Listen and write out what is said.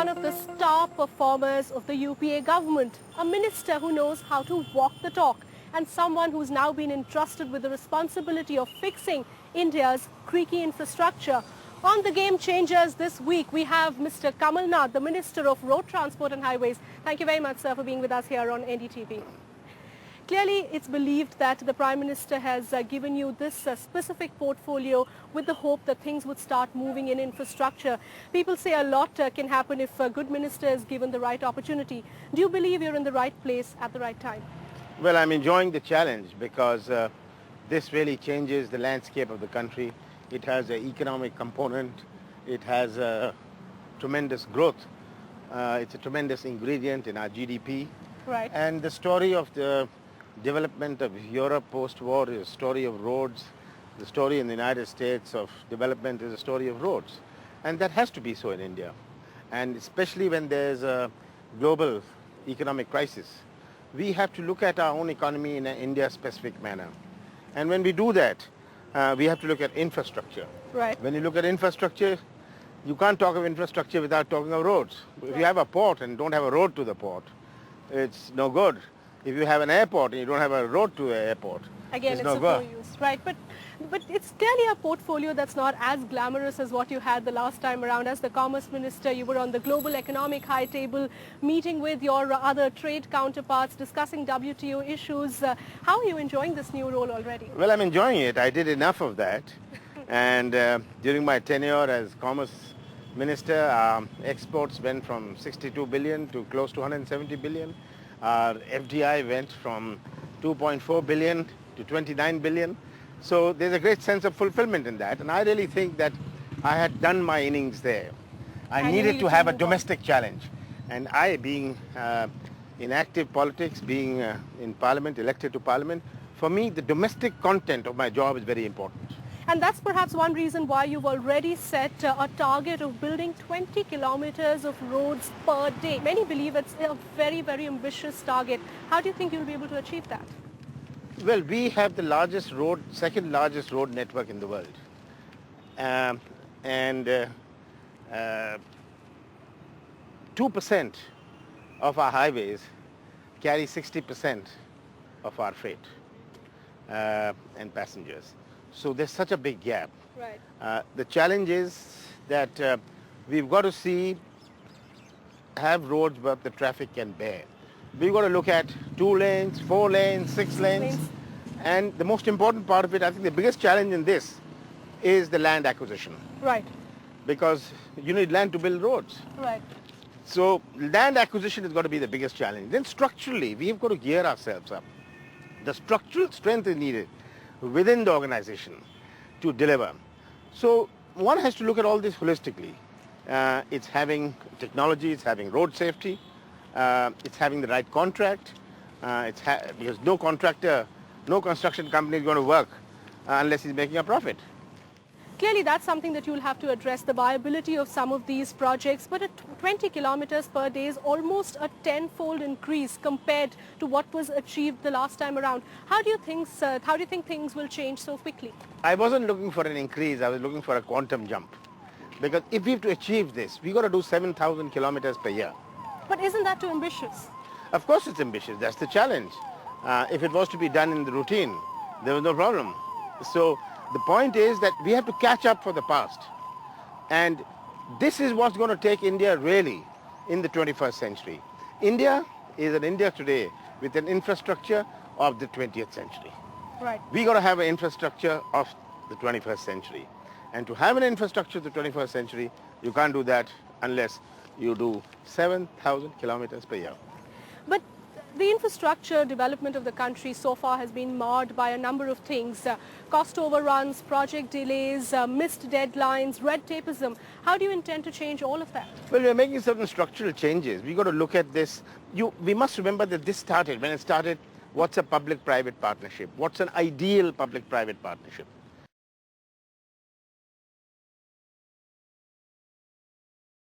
one of the star performers of the UPA government, a minister who knows how to walk the talk, and someone who's now been entrusted with the responsibility of fixing India's creaky infrastructure. On the Game Changers this week, we have Mr. Kamal Nath, the Minister of Road Transport and Highways. Thank you very much, sir, for being with us here on NDTV. Clearly, it's believed that the Prime Minister has given you this specific portfolio with the hope that things would start moving in infrastructure. People say a lot can happen if a good minister is given the right opportunity. Do you believe you're in the right place at the right time? Well, I'm enjoying the challenge because this really changes the landscape of the country. It has an economic component. It has tremendous growth. It's a tremendous ingredient in our GDP. Right. And the story of the development of Europe post-war is a story of roads. The story in the United States of development is a story of roads. And that has to be so in India. And especially when there's a global economic crisis, we have to look at our own economy in an India-specific manner. And when we do that, we have to look at infrastructure. Right. When you look at infrastructure, you can't talk of infrastructure without talking of roads. If you have a port and don't have a road to the port, it's no good. If you have an airport and you don't have a road to the airport, Again, it's no of good. no use. Right. But it's clearly a portfolio that's not as glamorous as what you had the last time around. As the Commerce Minister, you were on the global economic high table, meeting with your other trade counterparts, discussing WTO issues. How are you enjoying this new role already? Well, I'm enjoying it. I did enough of that. And during my tenure as Commerce Minister, exports went from 62 billion to close to 170 billion. Our FDI went from 2.4 billion to 29 billion. So there's a great sense of fulfillment in that. And I really think that I had done my innings there. I needed to have a domestic challenge. And I, being in active politics, being in Parliament, elected to Parliament, for me, the domestic content of my job is very important. And that's perhaps one reason why you've already set a target of building 20 kilometers of roads per day. Many believe it's a very, very ambitious target. How do you think you'll be able to achieve that? Well, we have the second largest road network in the world. 2% of our highways carry 60% of our freight and passengers. So there's such a big gap. Right. The challenge is that we've got to have roads where the traffic can bear. We've got to look at 2 lanes, 4 lanes, 6 lanes. And the most important part of it, I think the biggest challenge in this is the land acquisition. Right. Because you need land to build roads. Right. So land acquisition has got to be the biggest challenge. Then structurally, we've got to gear ourselves up. The structural strength is needed within the organization to deliver. So one has to look at all this holistically. It's having technology, it's having road safety, it's having the right contract, because no contractor, no construction company is going to work unless he's making a profit. Clearly, that's something that you'll have to address, the viability of some of these projects. But at 20 kilometers per day is almost a 10-fold increase compared to what was achieved the last time around. How do you think things will change so quickly? I wasn't looking for an increase. I was looking for a quantum jump. Because if we have to achieve this, we've got to do 7,000 kilometers per year. But isn't that too ambitious? Of course it's ambitious. That's the challenge. If it was to be done in the routine, there was no problem. So the point is that we have to catch up for the past. And this is what's going to take India really in the 21st century. India is an India today with an infrastructure of the 20th century. Right. We got to have an infrastructure of the 21st century. And to have an infrastructure of the 21st century, you can't do that unless you do 7,000 kilometers per year. But the infrastructure development of the country so far has been marred by a number of things. Cost overruns, project delays, missed deadlines, red tapeism. How do you intend to change all of that? Well, we're making certain structural changes. We've got to look at this. We must remember that when it started, what's a public-private partnership? What's an ideal public-private partnership?